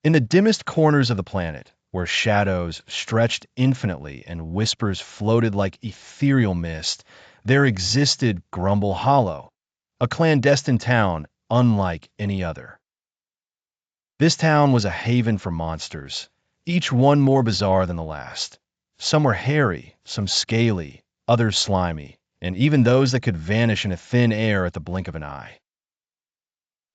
In the dimmest corners of the planet, where shadows stretched infinitely and whispers floated like ethereal mist, there existed Grumble Hollow, a clandestine town unlike any other. This town was a haven for monsters, each one more bizarre than the last. Some were hairy, some scaly, others slimy, and even those that could vanish in a thin air at the blink of an eye.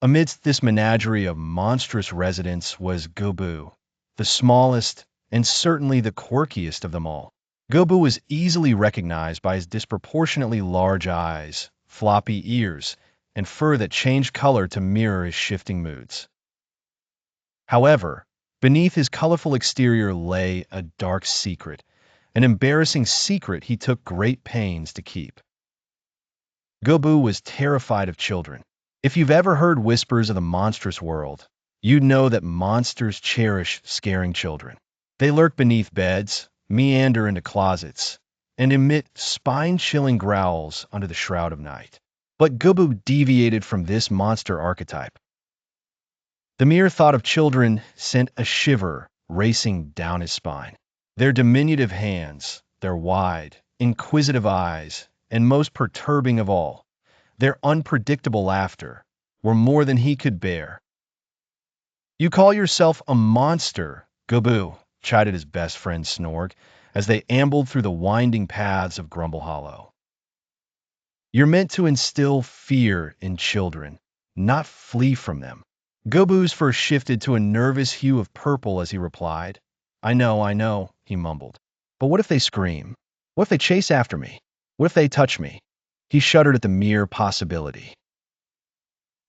Amidst this menagerie of monstrous residents was Goobu, the smallest and certainly the quirkiest of them all. Goobu was easily recognized by his disproportionately large eyes, floppy ears, and fur that changed color to mirror his shifting moods. However, beneath his colorful exterior lay a dark secret, an embarrassing secret he took great pains to keep. Goobu was terrified of children. If you've ever heard whispers of the monstrous world, you'd know that monsters cherish scaring children. They lurk beneath beds, meander into closets, and emit spine-chilling growls under the shroud of night. But Goobu deviated from this monster archetype. The mere thought of children sent a shiver racing down his spine. Their diminutive hands, their wide, inquisitive eyes, and most perturbing of all, their unpredictable laughter, were more than he could bear. "You call yourself a monster," Goobu chided his best friend Snorg as they ambled through the winding paths of Grumble Hollow. "You're meant to instill fear in children, not flee from them." Goobu's first shifted to a nervous hue of purple as he replied. I know," he mumbled. "But what if they scream? What if they chase after me? What if they touch me?" He shuddered at the mere possibility.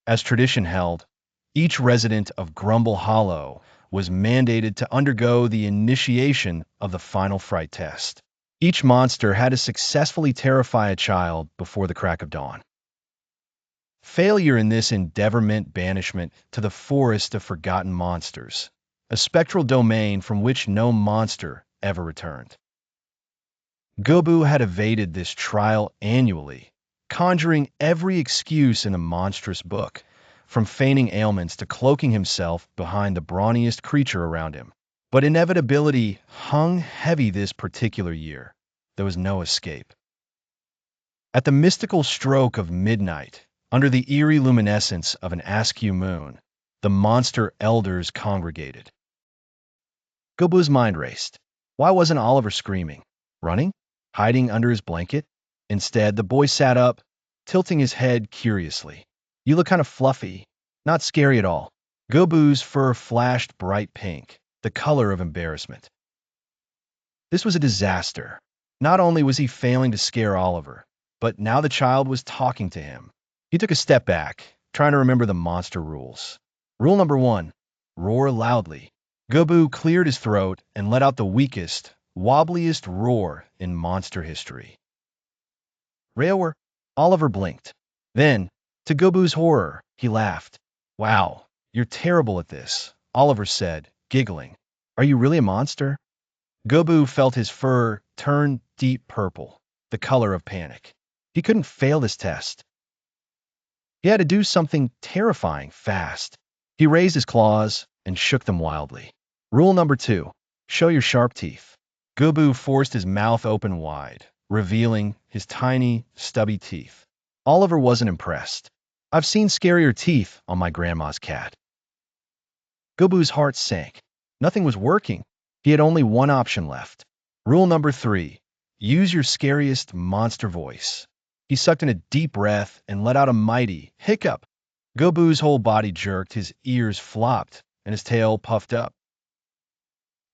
As tradition held, each resident of Grumble Hollow was mandated to undergo the initiation of the final fright test. Each monster had to successfully terrify a child before the crack of dawn. Failure in this endeavor meant banishment to the forest of forgotten monsters, a spectral domain from which no monster ever returned. Goobu had evaded this trial annually, conjuring every excuse in the monstrous book, from feigning ailments to cloaking himself behind the brawniest creature around him. But inevitability hung heavy this particular year. There was no escape. At the mystical stroke of midnight, under the eerie luminescence of an askew moon, the monster elders congregated. Goobu's mind raced. Why wasn't Oliver screaming? Running? Hiding under his blanket? Instead, the boy sat up, tilting his head curiously. "You look kind of fluffy. Not scary at all." Goobu's fur flashed bright pink, the color of embarrassment. This was a disaster. Not only was he failing to scare Oliver, but now the child was talking to him. He took a step back, trying to remember the monster rules. Rule number 1, roar loudly. Goobu cleared his throat and let out the weakest, wobbliest roar in monster history. "Railway." Oliver blinked. Then, to Goobu's horror, he laughed. "Wow, you're terrible at this," Oliver said, giggling. "Are you really a monster?" Goobu felt his fur turn deep purple, the color of panic. He couldn't fail this test. He had to do something terrifying fast. He raised his claws and shook them wildly. Rule number 2, show your sharp teeth. Goobu forced his mouth open wide, revealing his tiny, stubby teeth. Oliver wasn't impressed. "I've seen scarier teeth on my grandma's cat." Goobu's heart sank. Nothing was working. He had only one option left. Rule number 3, use your scariest monster voice. He sucked in a deep breath and let out a mighty hiccup. Goobu's whole body jerked, his ears flopped, and his tail puffed up.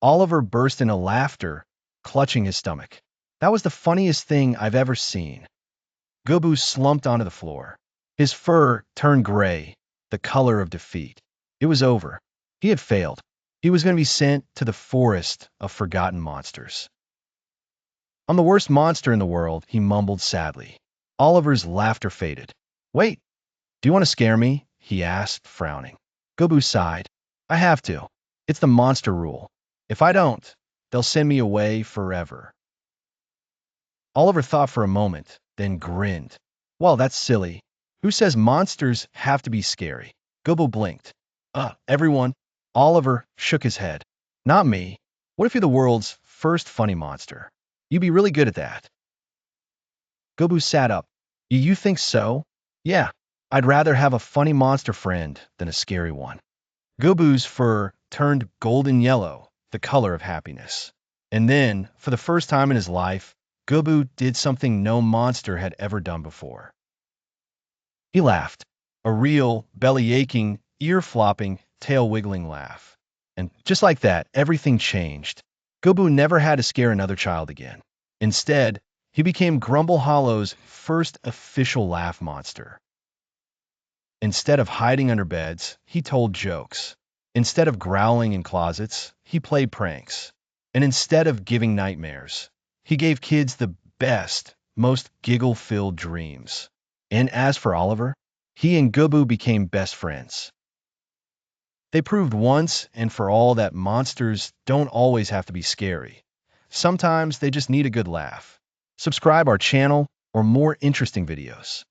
Oliver burst into laughter, clutching his stomach. "That was the funniest thing I've ever seen." Goobu slumped onto the floor. His fur turned gray, the color of defeat. It was over. He had failed. He was going to be sent to the forest of forgotten monsters. "I'm the worst monster in the world," he mumbled sadly. Oliver's laughter faded. "Wait, do you want to scare me?" he asked, frowning. Goobu sighed. "I have to. It's the monster rule. If I don't, they'll send me away forever." Oliver thought for a moment, then grinned. "Well, that's silly. Who says monsters have to be scary?" Goobu blinked. Everyone." Oliver shook his head. Not me. What if you're the world's first funny monster? You'd be really good at that. Goobu sat up. You think so? Yeah, I'd rather have a funny monster friend than a scary one. Goobu's fur turned golden yellow, the color of happiness. And then, for the first time in his life, Goobu did something no monster had ever done before. He laughed, a real, belly-aching, ear-flopping, tail-wiggling laugh. And just like that, everything changed. Goobu never had to scare another child again. Instead, he became Grumble Hollow's first official laugh monster. Instead of hiding under beds, he told jokes. Instead of growling in closets, he played pranks. And instead of giving nightmares, he gave kids the best, most giggle-filled dreams. And as for Oliver, he and Goobu became best friends. They proved once and for all that monsters don't always have to be scary. Sometimes they just need a good laugh. Subscribe our channel for more interesting videos.